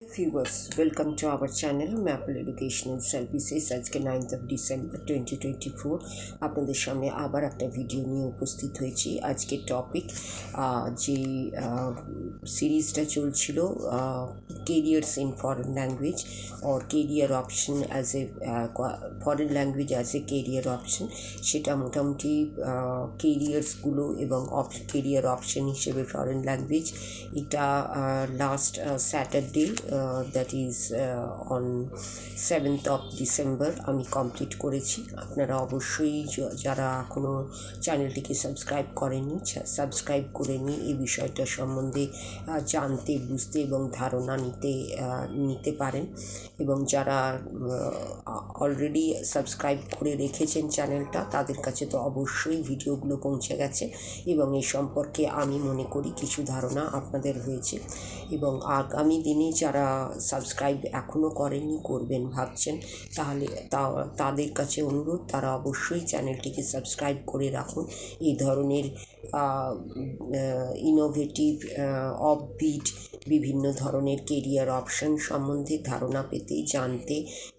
Viewers, welcome to our channel Maple Educational Services। আজকে 9th of December 2024 আপনাদের সামনে আবার একটা ভিডিও নিয়ে উপস্থিত হয়েছি। আজকে টপিক যে সিরিজটা চলছিল careers in foreign language or career option as a foreign language as a career option, সেটা মোটামুটি কেরিয়ার্সগুলো এবং কেরিয়ার অপশন হিসেবে ফরেন ল্যাঙ্গুয়েজ এটা last Saturday that is on 7th of December আমি কমপ্লিট করেছি। আপনারা অবশ্যই যারা এখনও চ্যানেলটিকে সাবস্ক্রাইব করেননি সাবস্ক্রাইব করে নিয়ে এই বিষয়টা সম্বন্ধে জানতে বুঝতে এবং ধারণা নিতে পারেন, এবং যারা অলরেডি সাবস্ক্রাইব করে রেখেছেন চ্যানেলটা তাদের কাছে তো অবশ্যই ভিডিওগুলো পৌঁছে গেছে এবং এই সম্পর্কে আমি মনে করি কিছু ধারণা আপনাদের হয়েছে। এবং আগামী দিনে যারা সাবস্ক্রাইব এখনও করেননি করবেন ভাবছেন, তাহলে তাদের কাছে অনুরোধ তারা অবশ্যই চ্যানেলটিকে সাবস্ক্রাইব করে রাখুন। এই ধরনের ইনোভেটিভ অফবিট বিভিন্ন ধরনের কেরিয়ার অপশন সম্বন্ধে ধারণা পেতে, জানতে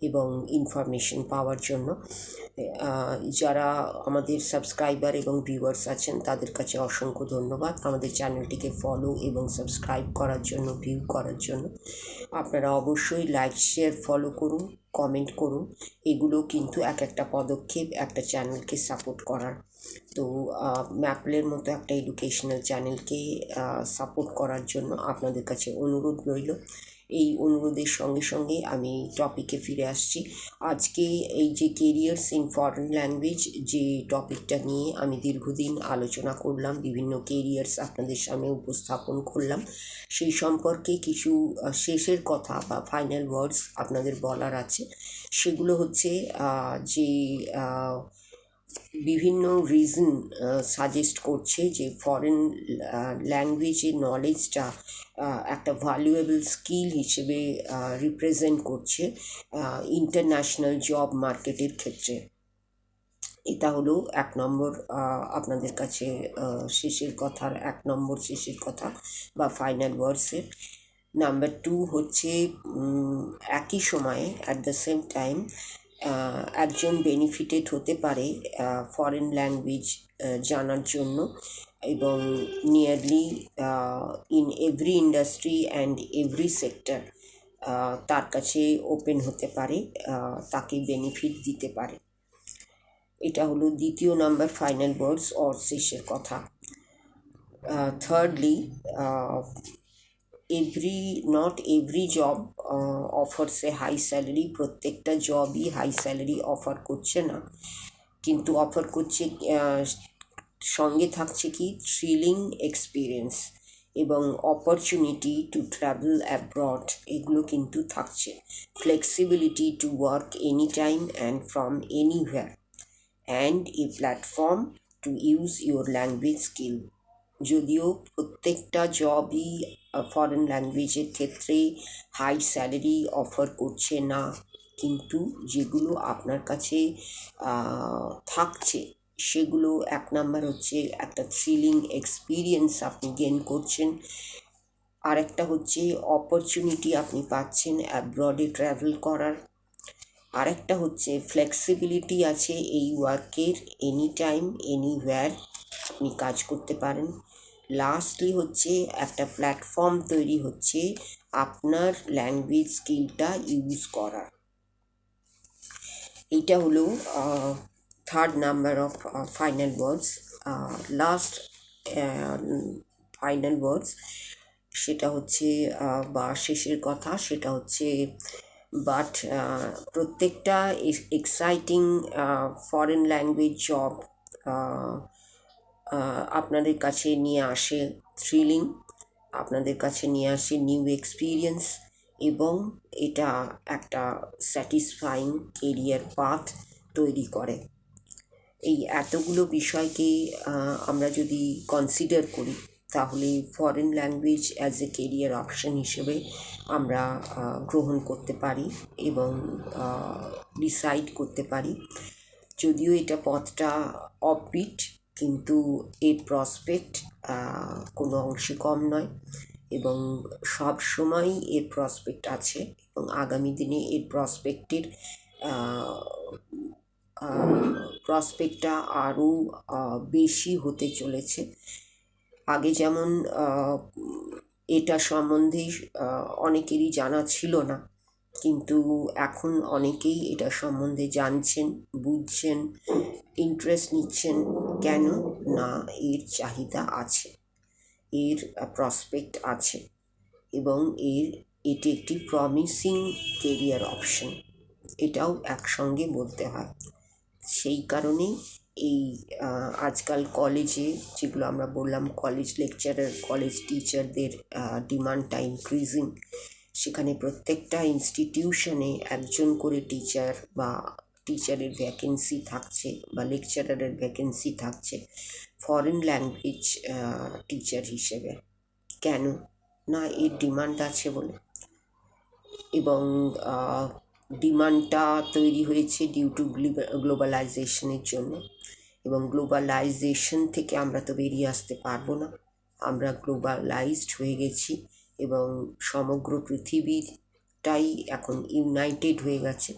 এবং ইনফরমেশন পাওয়ার জন্য যারা আমাদের সাবস্ক্রাইবার এবং ভিউয়ার্স আছেন তাদের কাছে অসংখ্য ধন্যবাদ আমাদের চ্যানেলটিকে ফলো এবং সাবস্ক্রাইব করার জন্য, ভিউ করার জন্য। আপনারা অবশ্যই লাইক শেয়ার ফলো করুন, কমেন্ট করুন, এগুলো কিন্তু একটা পদক্ষেপ একটা চ্যানেলকে সাপোর্ট করার। তো ম্যাপলের মতো একটা এডুকেশনাল চ্যানেলকে সাপোর্ট করার জন্য আপনাদের কাছে অনুরোধ রইল। এই অনুরোধের সঙ্গে সঙ্গে আমি টপিকে ফিরে আসছি। আজকে এই যে কেরিয়ার্স ইন ফরেন ল্যাঙ্গুয়েজ যে টপিকটা নিয়ে আমি দীর্ঘদিন আলোচনা করলাম, বিভিন্ন কেরিয়ার্স আপনাদের সামনে উপস্থাপন করলাম, সেই সম্পর্কে কিছু শেষের কথা বা ফাইনাল ওয়ার্ডস আপনাদের বলার আছে। সেগুলো হচ্ছে যে বিভিন্ন রিজন সাজেস্ট করছে যে ফরেন ল্যাঙ্গুয়েজের নলেজটা একটা ভ্যালুয়েবল স্কিল হিসেবে রিপ্রেজেন্ট করছে ইন্টারন্যাশনাল জব মার্কেটের ক্ষেত্রে। এটা হলো এক নম্বর আপনাদের কাছে শেষের কথা বা ফাইনাল ওয়ার্ডসের। নাম্বার 2 হচ্ছে একই সময়ে অ্যাট দ্য সেম টাইম একজন বেনিফিটেড হতে পারে ফরেন ল্যাঙ্গুয়েজ জানার জন্য, এবং nearly in every industry and every sector তার কাছে ওপেন হতে পারে, তাকে বেনিফিট দিতে পারে। এটা হলো দ্বিতীয় নাম্বার ফাইনাল ওয়ার্ডস অর শেষের কথা। Thirdly, not every job offers a high salary. প্রত্যেকটা জবই হাই স্যালারি অফার করছে না, কিন্তু অফার করছে সঙ্গে থাকছে কি থ্রিলিং এক্সপিরিয়েন্স এবং অপরচুনিটি টু ট্রাভেল অ্যাব্রড, এগুলো কিন্তু থাকছে। Flexibility to work any time and from anywhere and a platform to use your language skill. যদিও প্রত্যেকটা জবই ফরেন ল্যাঙ্গুয়েজের ক্ষেত্রে হাই স্যালারি অফার করছে না, কিন্তু যেগুলো আপনার কাছে থাকছে সেগুলো এক নাম্বার হচ্ছে একটা থ্রিলিং এক্সপিরিয়েন্স আপনি গেন করছেন, আরেকটা হচ্ছে অপরচুনিটি আপনি পাচ্ছেন অ্যাব্রডে ট্রাভেল করার, আরেকটা হচ্ছে ফ্লেক্সিবিলিটি আছে এই ওয়ার্কের, এনি টাইম এনিওয়্যার আপনি কাজ করতে পারেন। লাস্টলি হচ্ছে একটা প্ল্যাটফর্ম তৈরি হচ্ছে আপনার ল্যাঙ্গুয়েজ স্কিলটা ইউজ করার। এইটা হলো third number of final words. Last final words সেটা হচ্ছে বা শেষের কথা, সেটা হচ্ছে বাট প্রত্যেকটা এক্সাইটিং ফরেন ল্যাঙ্গুয়েজ জব আপনাদের কাছে নিয়ে আসে থ্রিলিং, আপনাদের কাছে নিয়ে আসে নিউ এক্সপিরিয়েন্স, এবং এটা একটা স্যাটিসফাইং কেরিয়ার পাথ তৈরি করে। এই এতগুলো বিষয়কে আমরা যদি কনসিডার করি তাহলে foreign language as a career option হিসেবে আমরা গ্রহণ করতে পারি এবং ডিসাইড করতে পারি। যদিও এটা পথটা অফবিট, কিন্তু এর প্রসপেক্ট কোনো অংশে কম নয়। এবং সব সময় এর প্রসপেক্ট আছে এবং আগামী দিনে এর প্রসপেক্টটা আরও বেশি হতে চলেছে। আগে যেমন এটা সম্বন্ধে অনেকেরই জানা ছিল না, কিন্তু এখন অনেকেই এটা সম্বন্ধে জানছেন, বুঝছেন, ইন্টারেস্ট নিচ্ছেন। কেন না, এর চাহিদা আছে, এর প্রসপেক্ট আছে এবং এটি একটি প্রমিসিং কেরিয়ার অপশন, এটাও একসঙ্গে বলতে হয়। সেই কারণেই এই আজকাল কলেজে, যেগুলো আমরা বললাম কলেজ লেকচারার, কলেজ টিচারদের ডিমান্ডটা ইনক্রিজিং। সেখানে প্রত্যেকটা ইনস্টিটিউশনে একজন করে টিচার বা টিচারের ভ্যাকেন্সি থাকছে বা লেকচারারের ভ্যাকেন্সি থাকছে ফরেন ল্যাঙ্গুয়েজ টিচার হিসেবে। কেন না, এর ডিমান্ড আছে বলে। এবং ডিমান্ডটা তৈরি হয়েছে ডিউ টু গ্লোবালাইজেশনের জন্য। এবং গ্লোবালাইজেশন থেকে আমরা তো বেরিয়ে আসতে পারবো না, আমরা গ্লোবালাইজড হয়ে গেছি এবং সমগ্র পৃথিবীটাই এখন ইউনাইটেড হয়ে গেছে।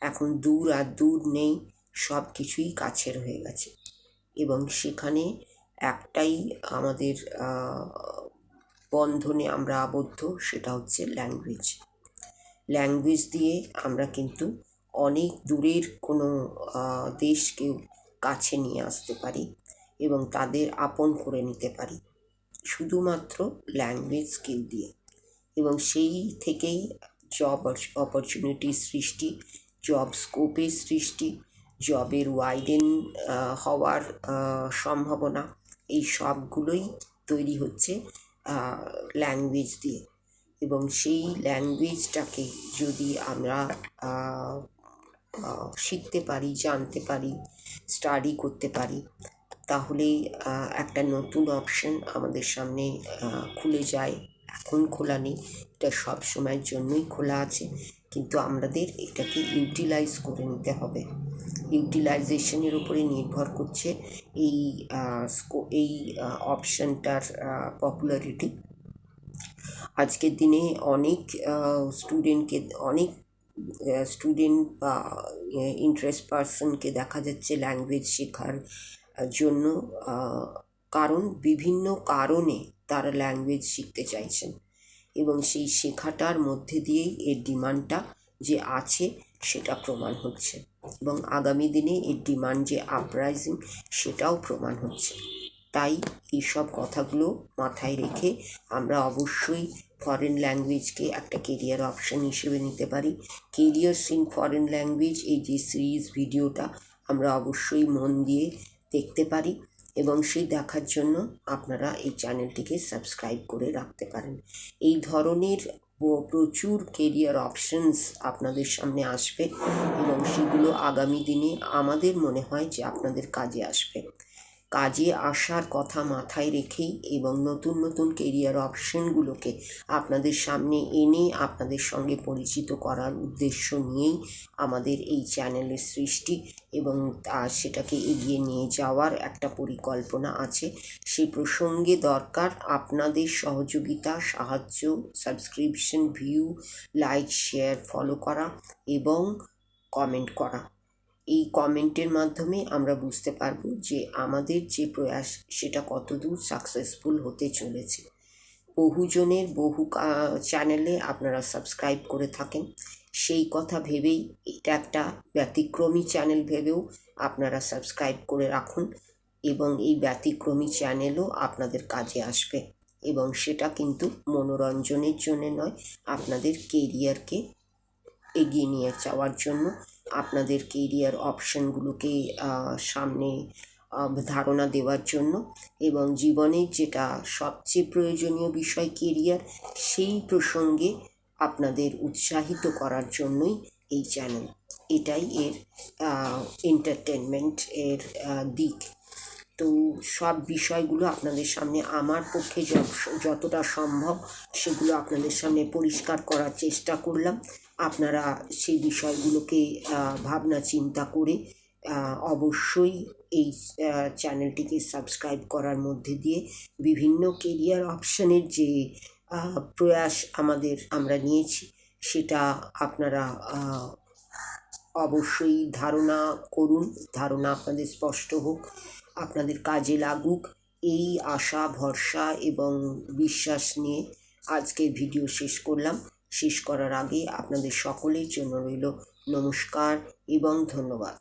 এখন দূর আর দূর নেই, সব কিছুই কাছের হয়ে গেছে। এবং সেখানে একটাই আমাদের বন্ধনে আমরা আবদ্ধ, সেটা হচ্ছে ল্যাঙ্গুয়েজ। ল্যাঙ্গুয়েজ দিয়ে আমরা কিন্তু অনেক দূরের কোনো দেশকেও কাছে নিয়ে আসতে পারি এবং তাদের আপন করে নিতে পারি শুধুমাত্র ল্যাঙ্গুয়েজ স্কিল দিয়ে। এবং সেই থেকেই জব অপরচুনিটির সৃষ্টি, জব স্কোপের সৃষ্টি, জবের ওয়াইডেন হওয়ার সম্ভাবনা, এই সবগুলোই তৈরি হচ্ছে ল্যাঙ্গুয়েজ দিয়ে। এবং সেই ল্যাঙ্গুয়েজটাকে যদি আমরা শিখতে পারি, জানতে পারি, স্টাডি করতে পারি, তাহলে একটা নতুন অপশন আমাদের সামনে খুলে যায়। এখন খোলা নেই, এটা সব সময়ের জন্যই খোলা আছে, কিন্তু আমাদের এটাকে ইউটিলাইজ করে নিতে হবে। ইউটিলাইজেশনের উপরে নির্ভর করছে এই অপশনটার পপুলারিটি। আজকের দিনে অনেক স্টুডেন্ট বা ইন্টারেস্ট পারসনকে দেখা যাচ্ছে ল্যাঙ্গুয়েজ শেখার জন্য, কারণ বিভিন্ন কারণে তারা ল্যাঙ্গুয়েজ শিখতে চাইছেন এবং সেই শেখাটার মধ্যে দিয়েই এর ডিমান্ডটা যে আছে সেটা প্রমাণ হচ্ছে এবং আগামী দিনে এর ডিমান্ড যে আপরাইজিং সেটাও প্রমাণ হচ্ছে। তাই এইসব কথাগুলো মাথায় রেখে আমরা অবশ্যই ফরেন ল্যাঙ্গুয়েজকে একটা কেরিয়ার অপশন হিসেবে নিতে পারি। কেরিয়ার্স ইন ফরেন ল্যাঙ্গুয়েজ, এই যে সিরিজ ভিডিওটা আমরা অবশ্যই মন দিয়ে দেখতে পারি এবং সেই দেখার জন্য আপনারা এই চ্যানেলটিকে সাবস্ক্রাইব করে রাখতে পারেন। এই ধরনের প্রচুর কেরিয়ার অপশনস আপনাদের সামনে আসবে এবং সেগুলো আগামী দিনে আমাদের মনে হয় যে আপনাদের কাজে আসবে। কাজে আসার কথা মাথায় রেখেই এবং নতুন নতুন কেরিয়ার অপশনগুলোকে আপনাদের সামনে এনে আপনাদের সঙ্গে পরিচিত করার উদ্দেশ্য নিয়েই আমাদের এই চ্যানেলের সৃষ্টি এবং সেটাকে এগিয়ে নিয়ে যাওয়ার একটা পরিকল্পনা আছে। সেই প্রসঙ্গে দরকার আপনাদের সহযোগিতা, সাহায্য, subscription, view, like, share, follow করা এবং কমেন্ট করা। এই কমেন্টের মাধ্যমে আমরা বুঝতে পারবো যে আমাদের যে প্রয়াস সেটা কতদূর সাকসেসফুল হতে চলেছে। বহুজনের বহু চ্যানেলে আপনারা সাবস্ক্রাইব করে থাকেন, সেই কথা ভেবেই এটা একটা ব্যতিক্রমী চ্যানেল ভেবেও আপনারা সাবস্ক্রাইব করে রাখুন এবং এই ব্যতিক্রমী চ্যানেলও আপনাদের কাজে আসবে এবং সেটা কিন্তু মনোরঞ্জনের জন্য নয়, আপনাদের কেরিয়ারকে এগিয়ে নিয়ে যাওয়ার জন্য, আপনাদের কেরিয়ার অপশনগুলোকে সামনে ধারণা দেওয়ার জন্য এবং জীবনের যেটা সবচেয়ে প্রয়োজনীয় বিষয় কেরিয়ার, সেই প্রসঙ্গে আপনাদের উৎসাহিত করার জন্যই এই চ্যানেল। এটাই এর এন্টারটেনমেন্ট এর দিক। তো সব বিষয়গুলো আপনাদের সামনে আমার পক্ষে যতটা সম্ভব সেগুলো আপনাদের সামনে পরিষ্কার করার চেষ্টা করলাম। আপনারা সেই বিষয়গুলোকে ভাবনা চিন্তা করে অবশ্যই এই চ্যানেলটিকে সাবস্ক্রাইব করার মধ্যে দিয়ে বিভিন্ন কেরিয়ার অপশানের যে প্রয়াস আমরা নিয়েছি, সেটা আপনারা অবশ্যই ধারণা করুন, ধারণা আপনাদের স্পষ্ট হোক, আপনাদের কাজে লাগুক, এই আশা ভরসা এবং বিশ্বাস নিয়ে আজকের ভিডিও শেষ করলাম। শেষ করার আগে আপনাদের সকলের জন্য রইল নমস্কার এবং ধন্যবাদ।